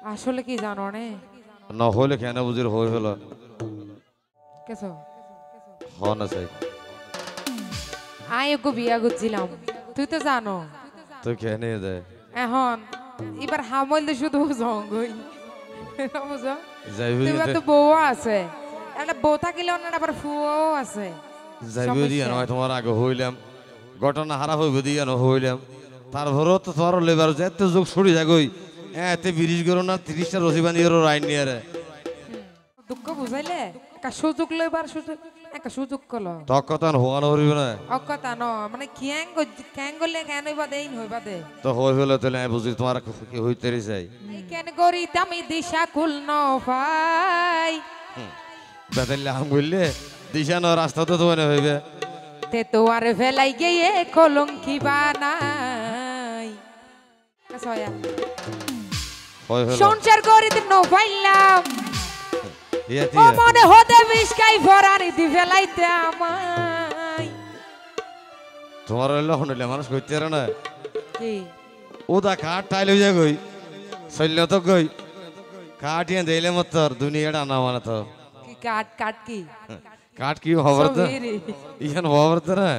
আসলে কি জানো নে না হলে কেন বুঝির হয়ে হলো কেসো হন আছে আয় গো বিয়া করছিলাম তুই তো জানো তো কেন দেয় এখন এবার হামলতে শুধু জঙ্গই বুঝো যাইবি তুই তো বউ আছে একটা বউ থাকিলে না আবার ফুয়াও আছে যাইবি দিয়া নয় তোমার আগে হইলাম ঘটনা হারা হইব দিয়া ন হইলাম তারপরও তো তোমার লেবার যেতে যোগ ছড়ি যাগই এতে 20 গরো না 30টা রসি বানিয়ে রাইন নিয়ে রে দুঃখ বুঝাইলে একটা সুযোগ লইবার সুযোগ একটা সুযোগ কলো তক কথা হওয়ানো হইব না অকতা ন মানে ক্যাং গলে কেন হইবা দেইন হইবা দে তো হই হলে তাহলে আমি বুঝি তোমার কি হইতে চাই কেন গরি আমি দিশা কুল ন ভাই বেতাইলে আম বললে দিশা ন রাস্তা তো তোমার হইবে তে তো আর ফেলাই গিয়ে কলঙ্কি বানাই কাসয়া হই হলো সংসার করে দিন পাইলাম ইয়াতি ও মনে হতে মিশকাই ফরানি দি ফেলাইতে আমায় তোমার হইলো হনলে মানুষ কইতে রে না কি ওদা কাঠ টাইল হইয়া গই শৈল্য তো গই কাটিয়ে দেইলে মতর দুনিয়াটা না মানে তো কি কাট কাট কি কাঠ কি খবর তো ইখান খবর তো না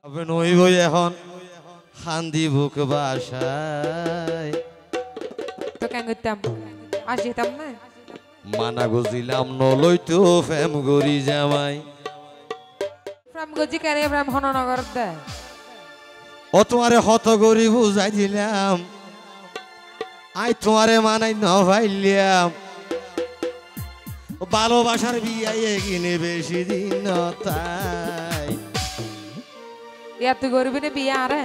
আবে নই বই এখন হান্দি বুক বাসায় তো কেন করতাম আসিতাম না মানা গজিলাম নলই তো ফেম গরি জামাই প্রাম গজি কারে প্রাম হননগর দে ও তোমারে হত গরি বুঝাই দিলাম আই তোমারে মানাই ন ভাইলিয়াম ভালোবাসার বিয়াই কিনে বেশি দিন তাই ইয়া তুই করবি না বিয়া আরে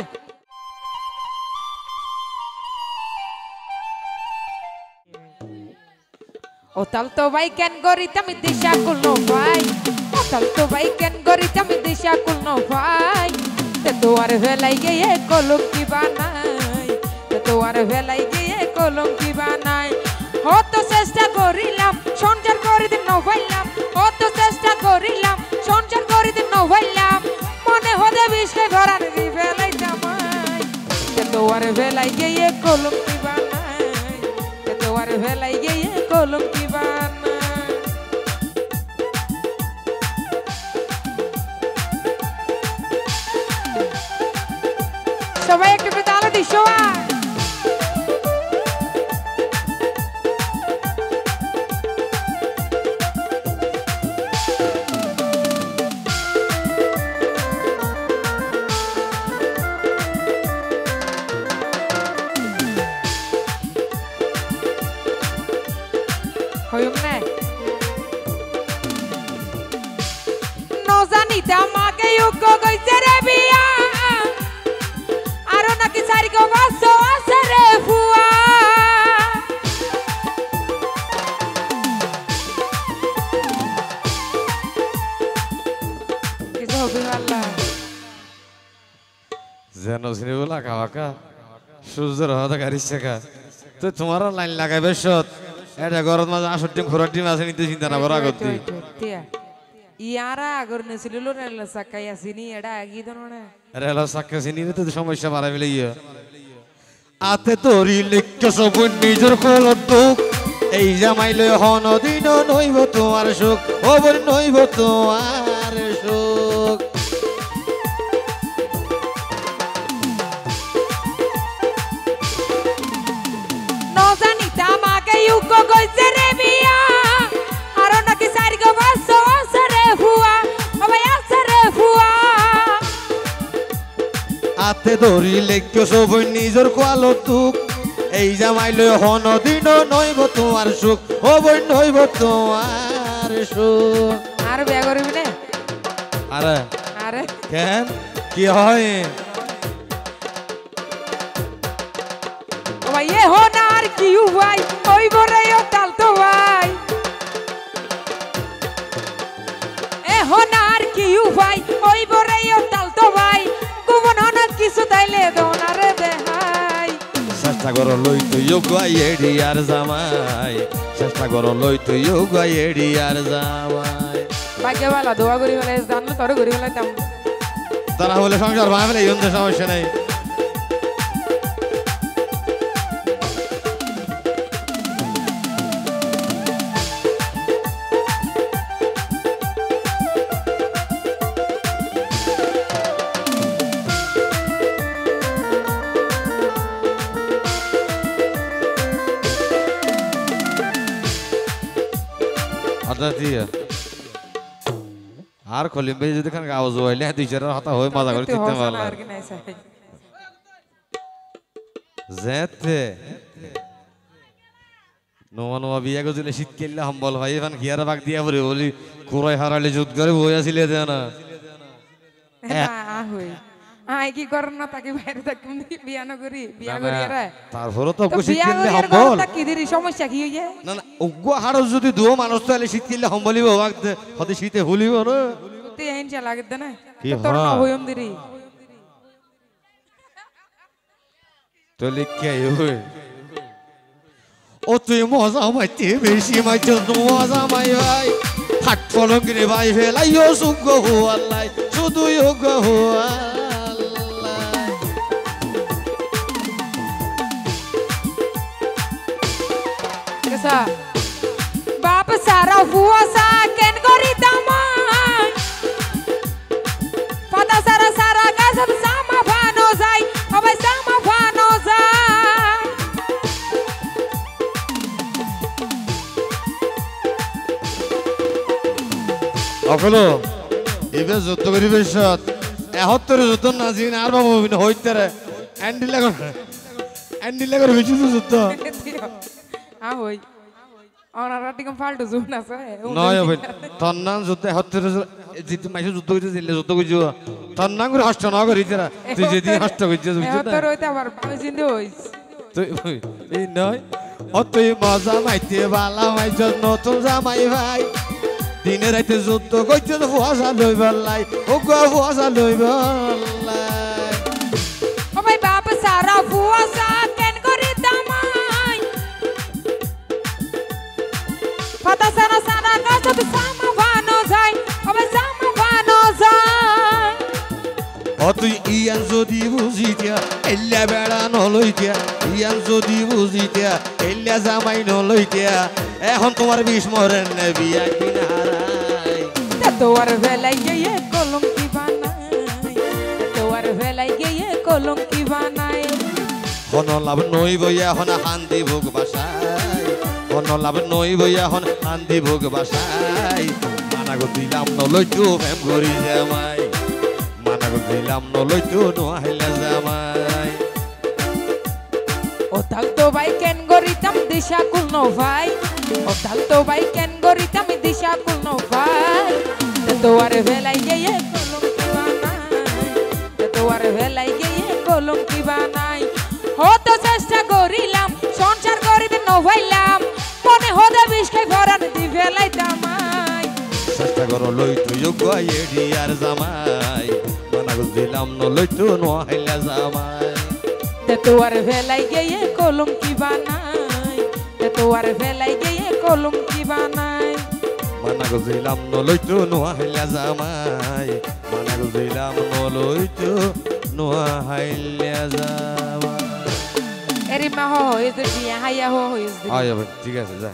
ও তাল তো ভাই কেন গরি তুমি দিশা কুল নো ভাই ও তাল তো ভাই কেন গরি তুমি দিশা কুল নো ভাই তে তোয়ার ভেলাই গিয়ে কলঙ্কি বানাই তে তোয়ার ভেলাই গিয়ে কলঙ্কি বানাই হত চেষ্টা করিলাম সংসার করে দিন নো ভাইলাম হত চেষ্টা করিলাম সংসার করে দিন নো ভাইলাম মনে হতে বিষে ভরার দি ফেলাই জামাই তে তোয়ার ভেলাই গিয়ে কলঙ্কি বানাই তে তোয়ার ভেলাই গিয়ে কলঙ্কি বানাই সবাই একটু করে তালো দিশো হইমনে নজানিতে আমাকে যোগ্য কইছে রে বিয়া আরো নাকি সারি গো বাসো আছে রে ফুয়া কিছু হবে আল্লাহ যেন চিনি বলা কাকা সূর্যের হতে গাড়ি শেখা তো তোমার লাইন লাগাইবে সত এটা গরম মাঝে 68 টিম 40 টিম আছে নিতে চিন্তা না করা করতে ইয়ারা আগর নেছিল রেল সাকাই আসিনি এটা আগি দননে রেল সাক্কা চিনি তো সমস্যা বাড়াই ফেলে ইয়া আতে তোরি লিখ্য সব নিজের কলত এই জামাইলে হন দিন নইব তোমার সুখ ও বল নইব তোমার সুখ নজানিতে আমাকে যোগ্য কইছে রে বিয়া আরো নাকি সারি গো বাসো আছে রে ফুয়া ও ভাই আছে রে ফুয়া আতে ধরি লিখ্য সব নিজের কলত এই জামাইলে হন দিন নইব তোমার সুখ ও বল নইব তোমার সুখ আর বিয়া করবি না আরে আরে কেন কি হয় ও ভাই এ হো না আর কি ভাই ওই বরে ও তাল তো ভাই এ হো না আর কি ভাই ওই বরে ও তাল তো ভাই কুমন হন কিছু তাইলে দোনা রে দেহাই চেষ্টা কর লই তুই গাই এডি আর জামাই চেষ্টা কর লই তুই গাই এডি আর জামাই ভাগ্য ভালো দোয়া করি বলে জানলো তোর করি বলে তাম তারা বলে সংসার ভাঙলে ইয়ন সমস্যা নেই আচ্ছা ঠিক আছে আর খলিম ভাই যদি খান আওয়াজ হইলে দুই চার হাতা হয়ে মজা করে চিনতে পারলাম যেতে নোয়া নোয়া বিয়া গজলে শীত কেললে হাম্বল ভাই এখান ঘিয়ারা বাগ দিয়া পরে বলি কুরাই হারালে যুদ্ধ করে বই আসিলে দে না আই কি করেন না তাকে বাইরে থাকুন বিয়া না করি বিয়া করি রে তারপরে তো শীত কেললে হাম্বল কি দিরি সমস্যা কি হইছে না না উগ্র হাড় যদি দুও মানুষ তো এলে শীত কেললে হাম্বলিব বাগ হতে শীতে হুলিব না তুই আইন চা লাগে দে না কি তোর না হয়? হইম দিরি তো লিখে হই ও তুই মজা মাইতে বেশি মাইতে মজা মাই ভাই হাট ফলঙ্গিরে ভাই ফেলাই ও সুগ্গ হুয়াল্লাই শুধু যোগ্য হুয়াল্লাই কেসা বাপ সারা ফুয়াসা কেন করি দামাই ফাদা সারা সারা গাজব সামা ভানো যাই হবে সামা ভানো যাই অকলো এবার যত করি বেশত এহত্তর যত না জিন আর বাবু হইতে রে অ্যান্ডিলা করে বেশি তো যত আ হই অনারা টিকম ফালতু জুন আছে নয় হবে তোর নাম যত এহত্তর যেতে মাইছে যুদ্ধ করতে দিলে যত কিছু তোর নাম করে হষ্ট না করি তেরা তুই যেদিন হষ্ট করছিস বুঝছিস তোর হইতে আবার আমি চিন্তা হইস তুই এই নয় ও তুই মজা মাইতে বালা মাইছ নতুন জামাই ভাই দিনে রাইতে যুদ্ধ করছিস ফুয়াশা লইবার লাই ও গো ফুয়াশা লইবার ও ভাই বাপ সারা ফুয়াসা কেন করি দামাই ফাদা সারা সারা গাজব সামা ভানো যাই হবে সামা ভানো যাই ও তুই ইয়ান যদি বুঝিতিয়া এল্লা বেড়া নলইতিয়া ইয়ান যদি বুঝিতিয়া এল্লা জামাই নলইতিয়া এখন তোমার বিষ মরেন বিয়া কিনা হারাই তোর বেলায় গিয়ে কলঙ্কি বানাই তোর বেলায় গিয়ে কলঙ্কি বানাই হন লাভ নই বইয়া হন হান্দি ভোগ বাসাই হন লাভ নই বইয়া হন হান্দি ভোগ বাসাই মানা গো দিলাম নলইতো প্রেম করি জামাই মানা গো দিলাম নলইতো নোহাইলা জামাই ও তাল তো ভাই কেন গরিতাম দিশা কুলনো ভাই ও তাল তো ভাই কেন গরিতাম দিশা কুলনো ভাই তোর বেলায় গিয়ে কলঙ্কি বানাই তোর বেলায় গিয়ে কলঙ্কি বানাই হতো চেষ্টা করিলাম সংসার করিতে নভাইলাম মনে হতে বিষ খাই ভরান দি ফেলাই দামাই চেষ্টা করো লইতো যোগ্য এডি আর জামাই মানা গো দিলাম নলইতো নোহাইলা জামাই তোর বেলায় গিয়ে কলঙ্কি বানাই তোর বেলায় গিয়ে কলঙ্কি বানাই মানা গো দিলাম নলইতো নোহাইলা জামাই মানা গো দিলাম নলইতো নোহাইলা জামাই এরি মা হো ইজ দিয়া হাইয়া হো ইজ আয় ঠিক আছে যা